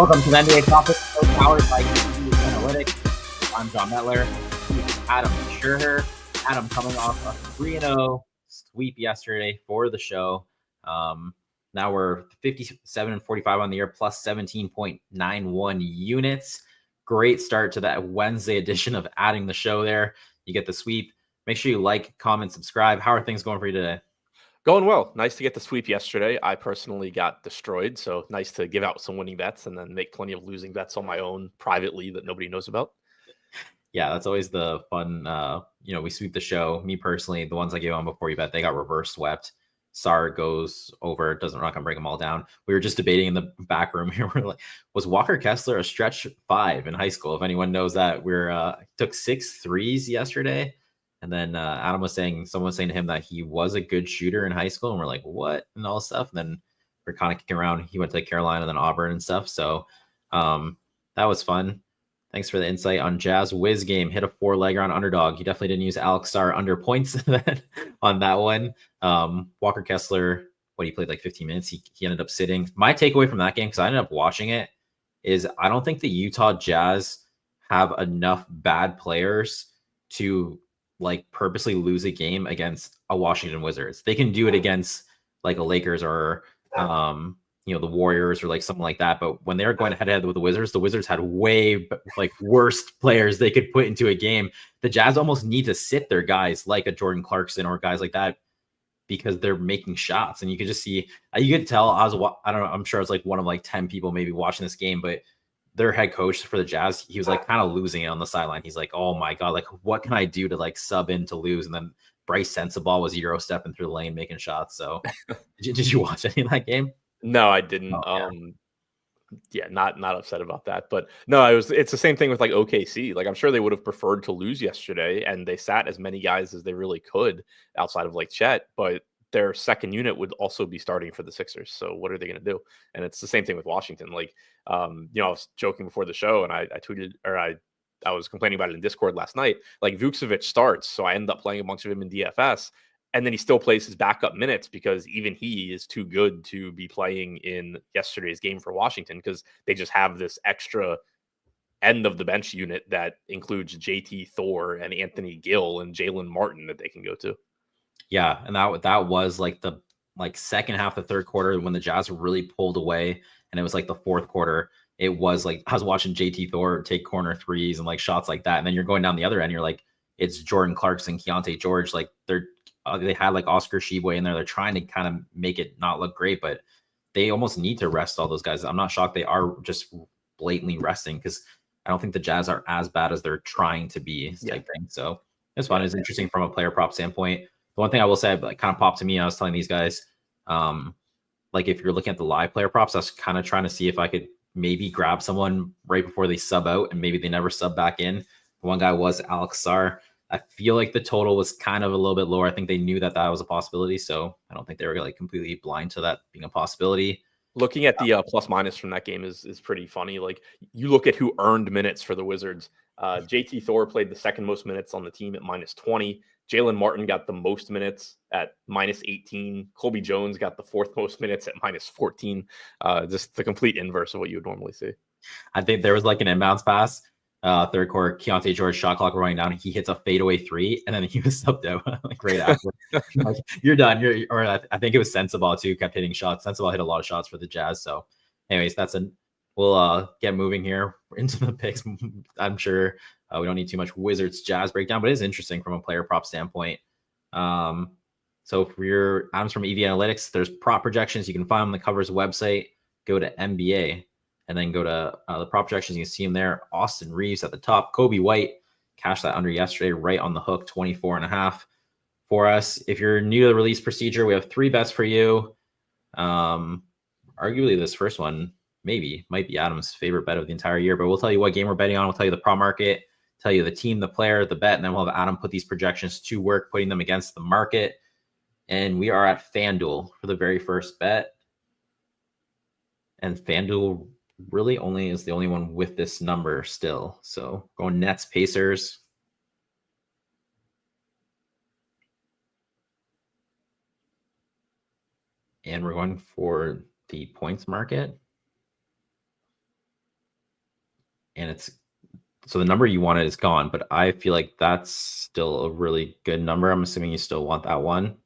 Welcome to the NBA Topic Show, powered by Analytics. I'm John Metler. Adam Scherher. Adam coming off a 3-0 sweep yesterday for the show. Now we're 57-45 on the year, plus 17.91 units. Great start to that Wednesday edition of adding the show there. You get the sweep. Make sure you like, comment, subscribe. How are things going for you today? Going well. Nice to get the sweep yesterday. I personally got destroyed, so nice to give out some winning bets and then make plenty of losing bets on my own privately that nobody knows about. Yeah, that's always the fun. We sweep the show. Me personally, the ones I gave on before you bet, they got reverse swept. Sar goes over, doesn't rock and break them all down. We were just debating in the back room here. We're like, was Walker Kessler a stretch 5 in high school? If anyone knows that, we're took 6 threes yesterday. And then Adam was saying, someone was saying to him that he was a good shooter in high school. And we're like, what? And all this stuff. And then we're kind of kicking around. He went to Carolina, then Auburn and stuff. So that was fun. Thanks for the insight on Jazz Wiz game. Hit a 4-legger on underdog. He definitely didn't use Alex Sar under points on that one. Walker Kessler, he played like 15 minutes. He ended up sitting. My takeaway from that game, because I ended up watching it, is I don't think the Utah Jazz have enough bad players to like purposely lose a game against a Washington Wizards. They can do it against like a Lakers or the Warriors or like something like that. But when they're going head to head with the Wizards had way like worst players they could put into a game. The Jazz almost need to sit their guys like a Jordan Clarkson or guys like that because they're making shots. And you could just see, you could tell I don't know, I'm sure it's like one of like 10 people maybe watching this game, but their head coach for the Jazz, he was like kind of losing it on the sideline. He's like, oh my God, like what can I do to like sub in to lose? And then Bryce Sensabaugh was Euro stepping through the lane, making shots. So did you watch any of that game? No, I didn't. Not upset about that. But no, it's the same thing with like OKC. Like I'm sure they would have preferred to lose yesterday, and they sat as many guys as they really could outside of like Chet, but their second unit would also be starting for the Sixers. So what are they going to do? And it's the same thing with Washington. Like, I was joking before the show, and I tweeted, or I was complaining about it in Discord last night. Like Vucevic starts, so I ended up playing a bunch of him in DFS, and then he still plays his backup minutes because even he is too good to be playing in yesterday's game for Washington because they just have this extra end of the bench unit that includes JT Thor and Anthony Gill and Jalen Martin that they can go to. Yeah, and that was like the second half of the third quarter when the Jazz really pulled away, and it was like the fourth quarter. It was like I was watching JT Thor take corner threes and like shots like that, and then you're going down the other end. You're like, it's Jordan Clarkson, Keontae George. Like they had like Oscar Tshiebwe in there. They're trying to kind of make it not look great, but they almost need to rest all those guys. I'm not shocked they are just blatantly resting because I don't think the Jazz are as bad as they're trying to be type thing. So it's fun. It's interesting from a player prop standpoint. The one thing I will say, like, kind of popped to me, I was telling these guys, like if you're looking at the live player props, I was kind of trying to see if I could maybe grab someone right before they sub out and maybe they never sub back in. The one guy was Alex Sar. I feel like the total was kind of a little bit lower. I think they knew that was a possibility, so I don't think they were like completely blind to that being a possibility. Looking at the plus minus from that game is pretty funny. Like you look at who earned minutes for the Wizards. JT Thor played the second most minutes on the team at -20. Jalen Martin got the most minutes at -18. Colby Jones got the fourth most minutes at -14. Just the complete inverse of what you would normally see. I think there was like an inbounds pass. Third quarter, Keontae George shot clock running down. He hits a fadeaway 3, and then he was subbed out like right after. Like, you're done. I think it was Sensabaugh too. Kept hitting shots. Sensabaugh hit a lot of shots for the Jazz. So, anyways, we'll get moving here into the picks. I'm sure we don't need too much Wizards Jazz breakdown, but it is interesting from a player prop standpoint. So for your Adams from EV Analytics, there's prop projections. You can find them on the Covers website. Go to NBA. And then go to the prop projections. You can see him there. Austin Reeves at the top. Kobe White cashed that under yesterday, right on the hook, 24.5 for us. If you're new to the release procedure, we have 3 bets for you. Arguably, this first one might be Adam's favorite bet of the entire year, but we'll tell you what game we're betting on. We'll tell you the prop market, tell you the team, the player, the bet, and then we'll have Adam put these projections to work, putting them against the market. And we are at FanDuel for the very first bet. And FanDuel really only is the only one with this number still. So going Nets, Pacers. And we're going for the points market. and it's so the number you wanted is gone, but I feel like that's still a really good number. I'm assuming you still want that one.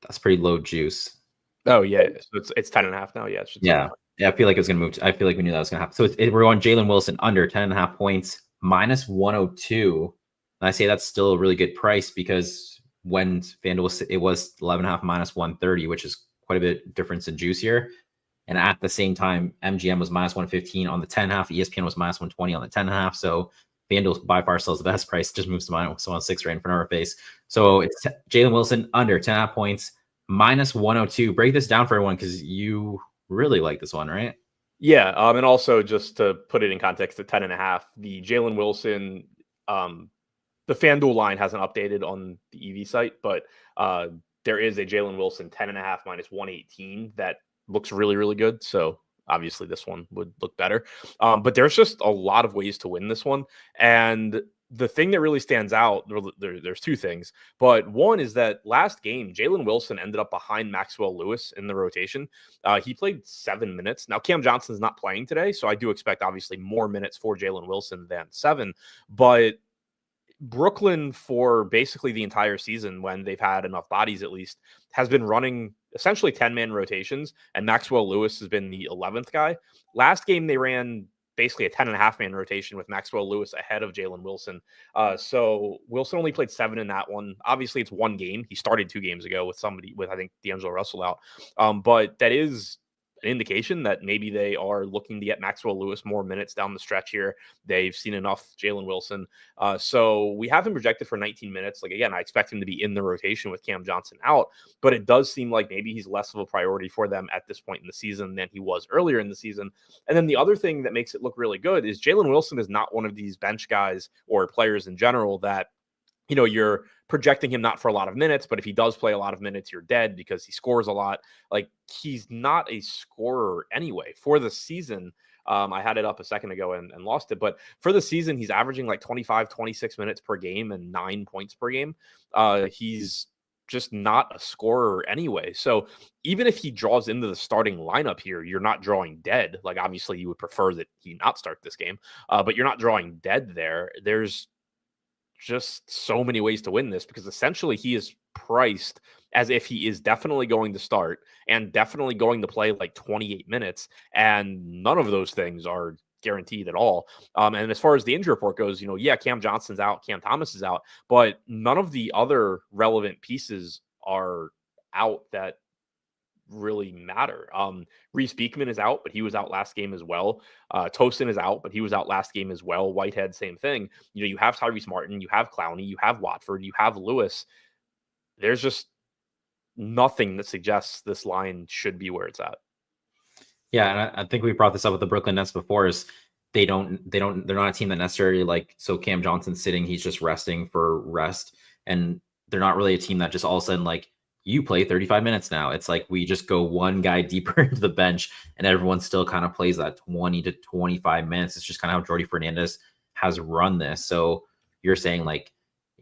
That's pretty low juice. Oh yeah, so it's 10.5 now. Yeah, it should Yeah. Yeah, I feel like it's gonna move. I feel like we knew that was gonna happen. So we're on Jaylen Wilson under 10.5 points, minus 102. And I say that's still a really good price because when FanDuel was, it was 11.5 minus 130, which is quite a bit difference in juice here. And at the same time, MGM was minus 115 on the 10.5. ESPN was minus 120 on the 10.5. So FanDuel by far sells the best price, just moves to minus 106 right in front of our face. So it's Jaylen Wilson under 10.5 points, minus 102. Break this down for everyone because you really like this one, right? Yeah, and also just to put it in context, at 10.5, the Jaylen Wilson, the FanDuel line hasn't updated on the EV site, but there is a Jaylen Wilson 10.5 minus 118 that looks really, really good. So obviously this one would look better. But there's just a lot of ways to win this one. And the thing that really stands out, there's two things, but one is that last game, Jaylen Wilson ended up behind Maxwell Lewis in the rotation. He played 7 minutes. Now, Cam Johnson's not playing today, so I do expect obviously more minutes for Jaylen Wilson than 7, but Brooklyn for basically the entire season, when they've had enough bodies at least, has been running essentially 10-man rotations, and Maxwell Lewis has been the 11th guy. Last game, they ran basically a 10.5-man rotation with Maxwell Lewis ahead of Jaylen Wilson. So Wilson only played 7 in that one. Obviously, it's one game. He started 2 games ago with I think, D'Angelo Russell out. But that is an indication that maybe they are looking to get Maxwell Lewis more minutes down the stretch here. They've seen enough Jaylen Wilson. So we have him projected for 19 minutes. Like, again, I expect him to be in the rotation with Cam Johnson out, but it does seem like maybe he's less of a priority for them at this point in the season than he was earlier in the season. And then the other thing that makes it look really good is Jaylen Wilson is not one of these bench guys or players in general that, you know, you're projecting him not for a lot of minutes, but if he does play a lot of minutes, you're dead because he scores a lot. Like, he's not a scorer anyway. For the season, I had it up a second ago and lost it, but for the season, he's averaging like 25, 26 minutes per game and 9 points per game. He's just not a scorer anyway. So even if he draws into the starting lineup here, you're not drawing dead. Like, obviously you would prefer that he not start this game, but you're not drawing dead there. There's just so many ways to win this because essentially he is priced as if he is definitely going to start and definitely going to play like 28 minutes. And none of those things are guaranteed at all. And as far as the injury report goes, you know, yeah, Cam Johnson's out, Cam Thomas is out, but none of the other relevant pieces are out that really matter. Reese Beekman is out, but he was out last game as well. Tosin is out, but he was out last game as well. Whitehead, same thing. You know, you have Tyrese Martin, you have Clowney, you have Watford, you have Lewis. There's just nothing that suggests this line should be where it's at. Yeah, and I think we brought this up with the Brooklyn Nets before. Is they're not a team that necessarily, like, so Cam Johnson's sitting, he's just resting for rest, and they're not really a team that just all of a sudden, like, you play 35 minutes now. It's like we just go one guy deeper into the bench and everyone still kind of plays that 20 to 25 minutes. It's just kind of how Jordy Fernandez has run this. So you're saying, like,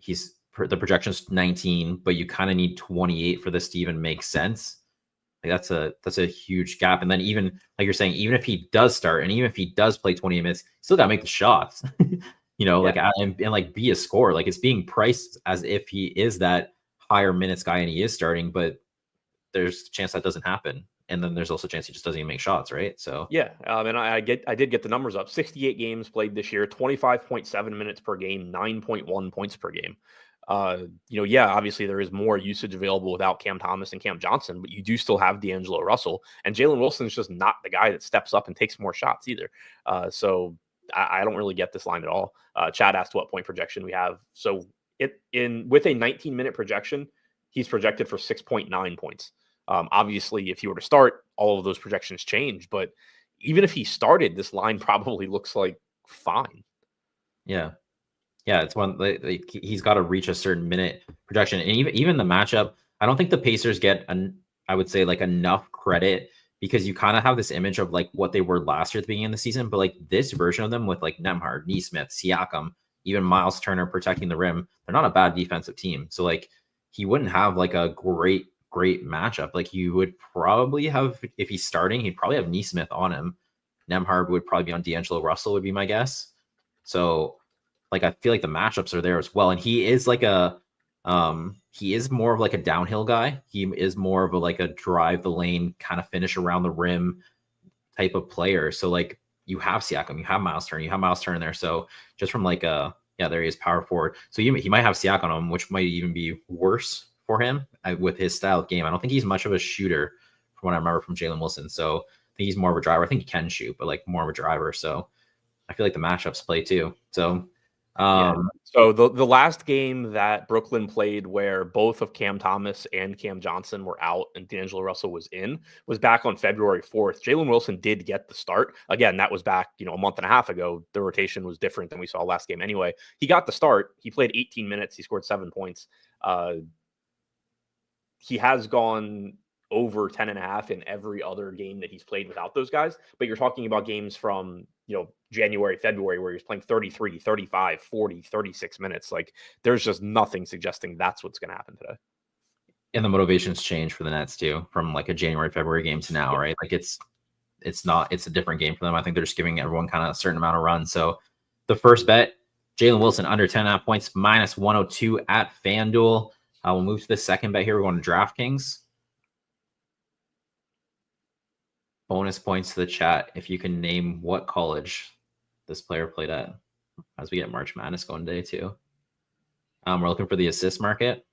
the projection's 19, but you kind of need 28 for this to even make sense. Like, that's a huge gap. And then even like you're saying, even if he does start and even if he does play 28 minutes, still got to make the shots, you know, like, and like be a scorer. Like, it's being priced as if he is that higher minutes guy and he is starting, but there's a chance that doesn't happen. And then there's also a chance he just doesn't even make shots, right? So yeah, and I did get the numbers up. 68 games played this year, 25.7 minutes per game, 9.1 points per game. You know, yeah, obviously there is more usage available without Cam Thomas and Cam Johnson, but you do still have D'Angelo Russell, and Jaylen Wilson is just not the guy that steps up and takes more shots either. So I don't really get this line at all. Chad asked what point projection we have. So with a 19-minute projection, he's projected for 6.9 points. Obviously, if he were to start, all of those projections change. But even if he started, this line probably looks like fine. Yeah, it's one, like, he's got to reach a certain minute projection, and even the matchup. I don't think the Pacers get I would say, like, enough credit because you kind of have this image of like what they were last year at the beginning of the season, but like this version of them with like Nembhard, Nesmith, Siakam, even Miles Turner protecting the rim, they're not a bad defensive team. So like he wouldn't have like a great matchup. Like you would probably have, if he's starting, he'd probably have Nesmith on him. Nemhard would probably be on D'Angelo Russell would be my guess. So like I feel like the matchups are there as well. And he is like he is more of like a downhill guy. He is more of a like a drive the lane, kind of finish around the rim type of player. So like you have Siakam, you have Miles Turner there. So just from like there he is, power forward. So he might have Siakam on him, which might even be worse for him with his style of game. I don't think he's much of a shooter from what I remember from Jaylen Wilson. So I think he's more of a driver. I think he can shoot, but like more of a driver. So I feel like the matchups play too. So so the last game that Brooklyn played where both of Cam Thomas and Cam Johnson were out and D'Angelo Russell was in was back on February 4th. Jaylen Wilson did get the start. Again, that was back, a month and a half ago. The rotation was different than we saw last game anyway. He got the start. He played 18 minutes. He scored 7 points. He has gone over 10.5 in every other game that he's played without those guys. But you're talking about games from, January, February, where he's playing 33, 35, 40, 36 minutes. Like there's just nothing suggesting that's what's going to happen today. And the motivations change for the Nets too, from like a January, February game to now, right? Like it's a different game for them. I think they're just giving everyone kind of a certain amount of run. So the first bet, Jaylen Wilson under 10.5 points, minus 102 at FanDuel. We'll move to the second bet here. We're going to DraftKings. Bonus points to the chat if you can name what college this player played at, as we get March Madness going today too. We're looking for the assist market.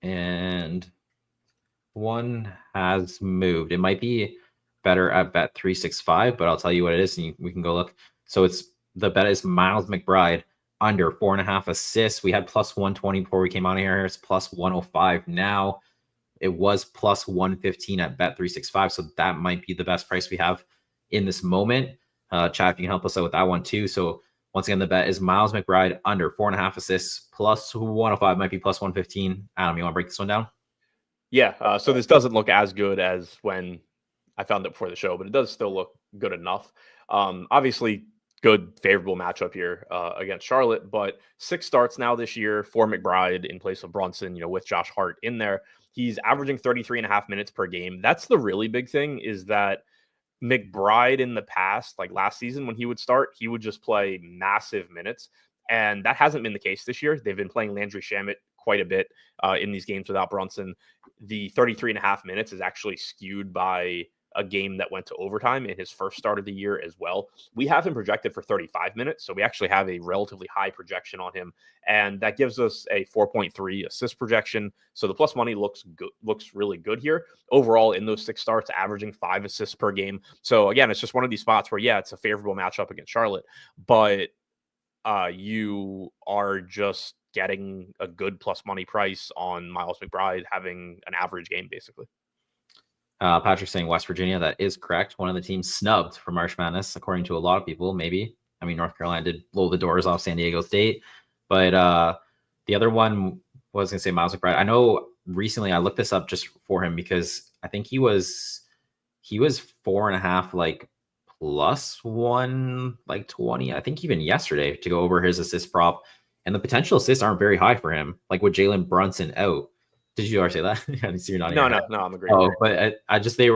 And one has moved. It might be better at bet 365, but I'll tell you what it is and we can go look. So the bet is Miles McBride under 4.5 assists. We had plus 120 before we came on here. It's plus 105 now. It was plus 115 at bet 365. So that might be the best price we have in this moment. Chat, if you can help us out with that one too. So once again, the bet is Miles McBride under 4.5 assists, plus 105, might be plus 115. Adam, you want to break this one down? Yeah. So this doesn't look as good as when I found it before the show, but it does still look good enough. Obviously, good favorable matchup here against Charlotte, but 6 starts now this year for McBride in place of Brunson, with Josh Hart in there. He's averaging 33.5 minutes per game. That's the really big thing, is that McBride in the past, like last season when he would start, he would just play massive minutes. And that hasn't been the case this year. They've been playing Landry Shamet quite a bit in these games without Brunson. The 33.5 minutes is actually skewed by a game that went to overtime in his first start of the year as well. We have him projected for 35 minutes, so we actually have a relatively high projection on him, and that gives us a 4.3 assist projection. So the plus money looks really good here. Overall, in those 6 starts, averaging 5 assists per game. So again, it's just one of these spots where, it's a favorable matchup against Charlotte, but you are just getting a good plus money price on Miles McBride having an average game, basically. Patrick saying West Virginia. That is correct. One of the teams snubbed for March Madness, according to a lot of people. Maybe. I mean, North Carolina did blow the doors off San Diego State. But the other one was going to say Miles McBride. I know recently I looked this up just for him because I think he was 4.5, like plus 1, like 20. I think even yesterday to go over his assist prop. And the potential assists aren't very high for him. Like with Jalen Brunson out. Did you already say that? I didn't see you're not. No, I'm a great. Oh, but they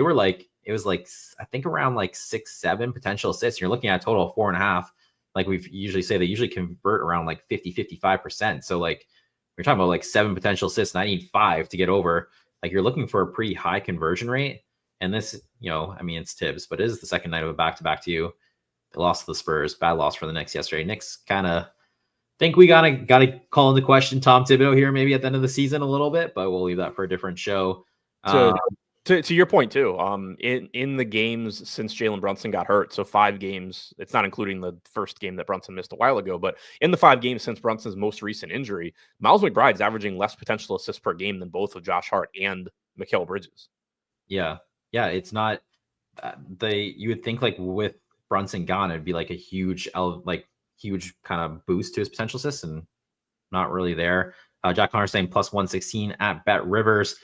were like, it was like, I think around like 6-7 potential assists. You're looking at a total of 4.5. Like we usually say, they usually convert around like 55%. So like we're talking about like 7 potential assists and I need 5 to get over. Like you're looking for a pretty high conversion rate. And this, I mean, it's Tibbs, but it is the second night of a back-to-back to you. They lost to the Spurs, bad loss for the Knicks yesterday. Knicks kind of think we gotta call into question Tom Thibodeau here maybe at the end of the season a little bit, but we'll leave that for a different show. To your point too, in the games since Jalen Brunson got hurt, so 5 games, it's not including the first game that Brunson missed a while ago, but in the 5 games since Brunson's most recent injury, Miles McBride's averaging less potential assists per game than both of Josh Hart and Mikal Bridges. Yeah, it's not you would think like with Brunson gone, it'd be like a huge kind of boost to his potential assists, and not really there. Jack Connor saying plus 116 at Bet Rivers.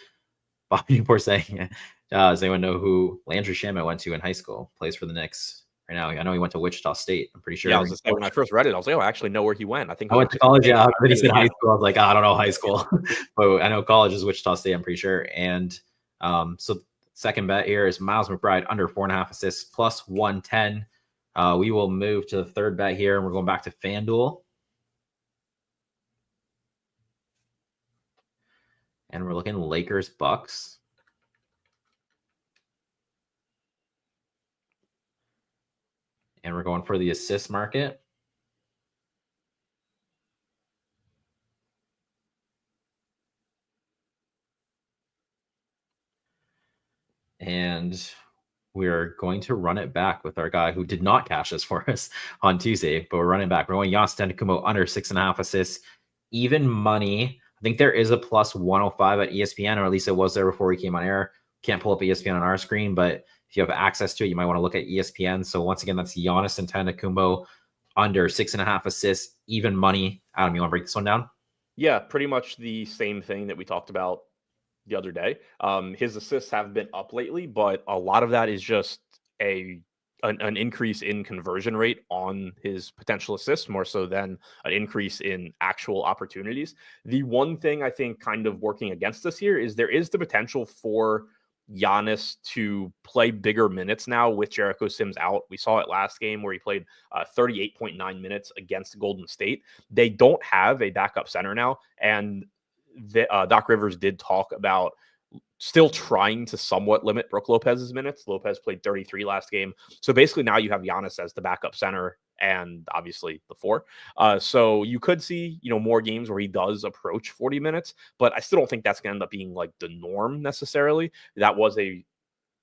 Bobby Newport saying, does anyone know who Landry Shamet went to in high school? Plays for the Knicks. right now. I know he went to Wichita State. I'm pretty sure. Yeah, I was just saying, when I first read it, I was like, oh, I actually know where he went. I think I he went went to to college. Yeah, but he Pitt. said high school. I was like, I don't know high school, but I know college is Wichita State. I'm pretty sure. And so second bet here is Miles McBride under 4.5 assists plus 110. We will move to the third bet here, and we're going back to FanDuel. And we're looking Lakers Bucks. And we're going for the assist market. And we're going to run it back with our guy who did not cash this for us on Tuesday, but we're running back. We're going Giannis Antetokounmpo under 6.5 assists, even money. I think there is a plus 105 at ESPN, or at least it was there before we came on air. Can't pull up ESPN on our screen, but if you have access to it, you might want to look at ESPN. So once again, that's Giannis Antetokounmpo under 6.5 assists, even money. Adam, you want to break this one down? Yeah, pretty much the same thing that we talked about the other day. His assists have been up lately, but a lot of that is just an increase in conversion rate on his potential assists, more so than an increase in actual opportunities. The one thing I think kind of working against us here is there is the potential for Giannis to play bigger minutes now with Jericho Sims out. We saw it last game where he played 38.9 minutes against Golden State. They don't have a backup center now, and Doc Rivers did talk about still trying to somewhat limit Brook Lopez's minutes. Lopez played 33 last game. So basically now you have Giannis as the backup center and obviously the 4. So you could see, more games where he does approach 40 minutes, but I still don't think that's going to end up being like the norm necessarily. That was a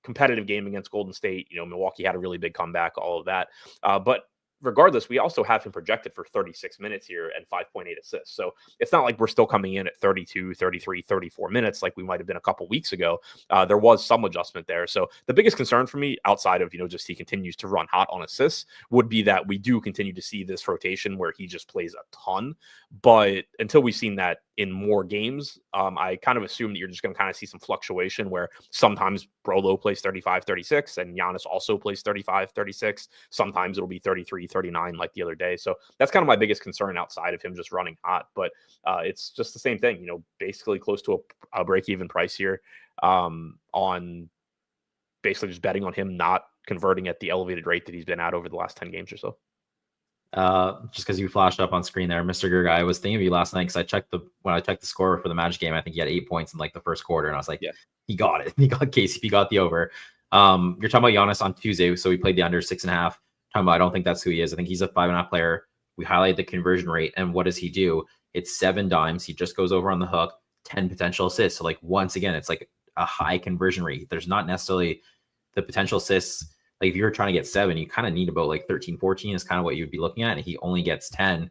competitive game against Golden State. Milwaukee had a really big comeback, all of that. But regardless, we also have him projected for 36 minutes here and 5.8 assists. So it's not like we're still coming in at 32, 33, 34 minutes like we might have been a couple weeks ago. There was some adjustment there. So the biggest concern for me outside of, just he continues to run hot on assists would be that we do continue to see this rotation where he just plays a ton. But until we've seen that in more games, I kind of assume that you're just going to kind of see some fluctuation where sometimes Brolo plays 35, 36 and Giannis also plays 35, 36. Sometimes it'll be 33, 39 like the other day. So that's kind of my biggest concern outside of him just running hot. But it's just the same thing, basically close to a break-even price here on basically just betting on him not converting at the elevated rate that he's been at over the last 10 games or so. Just because you flashed up on screen there, Mr. Gerga, I was thinking of you last night because when I checked the score for the Magic game, I think he had 8 points in like the first quarter, and I was like, yeah, he got it. He got KCP, got the over. You're talking about Giannis on Tuesday, so we played the under 6.5. Talking about, I don't think that's who he is. I think he's a 5.5 player. We highlight the conversion rate, and what does he do? It's 7 dimes. He just goes over on the hook, 10 potential assists. So like once again, it's like a high conversion rate. There's not necessarily the potential assists. Like if you're trying to get 7, you kind of need about like 13, 14 is kind of what you'd be looking at. And he only gets 10.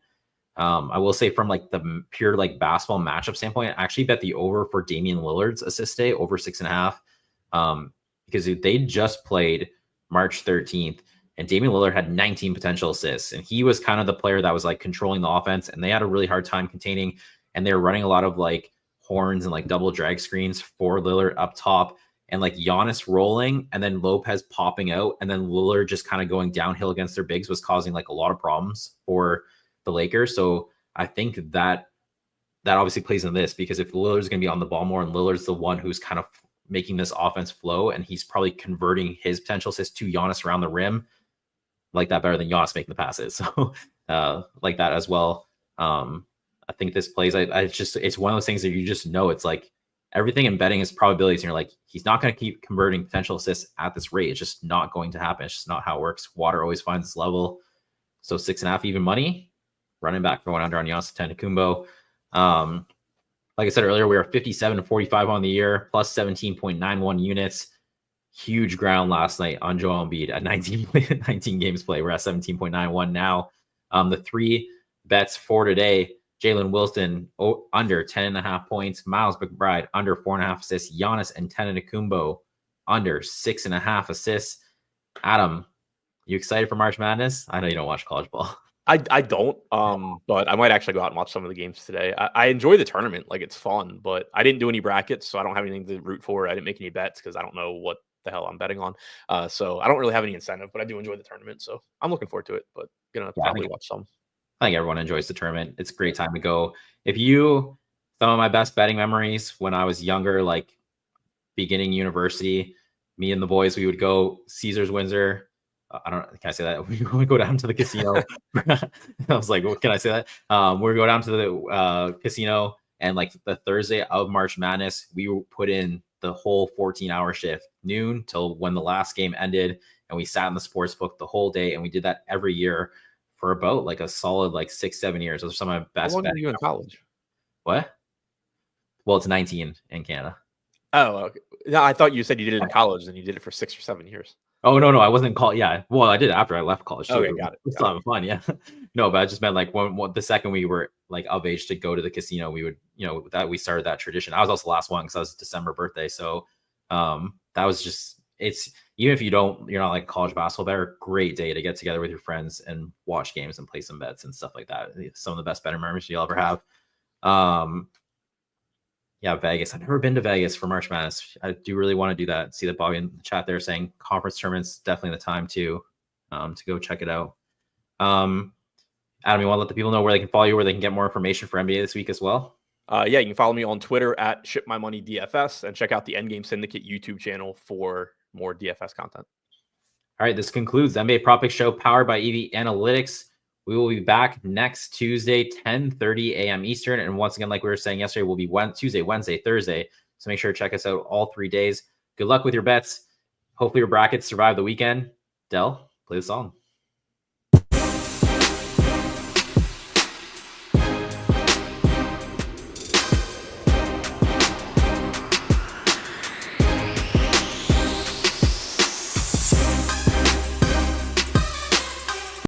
I will say from like the pure like basketball matchup standpoint, I actually bet the over for Damian Lillard's assist day over 6.5. Because they just played March 13th and Damian Lillard had 19 potential assists. And he was kind of the player that was like controlling the offense, and they had a really hard time containing, and they were running a lot of like horns and like double drag screens for Lillard up top. And like Giannis rolling and then Lopez popping out and then Lillard just kind of going downhill against their bigs was causing like a lot of problems for the Lakers. So I think that obviously plays in this, because if Lillard's going to be on the ball more and Lillard's the one who's kind of making this offense flow and he's probably converting his potential assists to Giannis around the rim, like that better than Giannis making the passes. So like that as well. I think this plays, it's one of those things that you just know, it's like, everything in betting is probabilities. And you're like, he's not going to keep converting potential assists at this rate. It's just not going to happen. It's just not how it works. Water always finds its level. So 6.5 even money, running back for one under on Giannis Antetokounmpo. Like I said earlier, we are 57-45 on the year, plus 17.91 units. Huge ground last night on Joel Embiid at 19 games played. We're at 17.91 now. The 3 bets for today: Jaylen Wilson under 10.5 points, Miles McBride under 4.5 assists, Giannis Antetokounmpo under 6.5 assists. Adam, you excited for March Madness? I know you don't watch college ball. I don't, but I might actually go out and watch some of the games today. I enjoy the tournament, like it's fun, but I didn't do any brackets, so I don't have anything to root for. I didn't make any bets because I don't know what the hell I'm betting on. So I don't really have any incentive, but I do enjoy the tournament. So I'm looking forward to it, but gonna probably watch some. I think everyone enjoys the tournament. It's a great time to go. Some of my best betting memories when I was younger, like beginning university, me and the boys, we would go Caesars Windsor. Can I say that? We would go down to the casino. I was like, what can I say that? We would go down to the casino, and like the Thursday of March Madness, we would put in the whole 14-hour shift, noon till when the last game ended, and we sat in the sports book the whole day, and we did that every year for about like a solid like 6-7 years. Those are some of my best. How long were you in college? What? Well, it's 19 in Canada. Oh, okay. No, I thought you said you did it in college and you did it for 6 or 7 years. Oh, no, I wasn't called. Yeah. Well, I did it after I left college. Too. Okay, got it. It's not fun. Yeah. No, but I just meant like when the second we were like of age to go to the casino, we would, that we started that tradition. I was also the last one because I was December birthday. So that was just, even if you're not like a college basketball player, great day to get together with your friends and watch games and play some bets and stuff like that. Some of the best betting memories you'll ever have. Yeah, Vegas. I've never been to Vegas for March Madness. I do really want to do that. See that Bobby in the chat there saying conference tournaments, definitely the time to go check it out. Adam, you want to let the people know where they can follow you, where they can get more information for NBA this week as well? Yeah, you can follow me on Twitter at ShipMyMoneyDFS and check out the Endgame Syndicate YouTube channel for more DFS content. All right, this concludes the NBA Prop Pick Show powered by EV Analytics. We will be back next Tuesday, 10:30 a.m. Eastern. And once again, like we were saying yesterday, we'll be Tuesday, Wednesday, Thursday. So make sure to check us out all 3 days. Good luck with your bets. Hopefully your brackets survive the weekend. Del, play the song.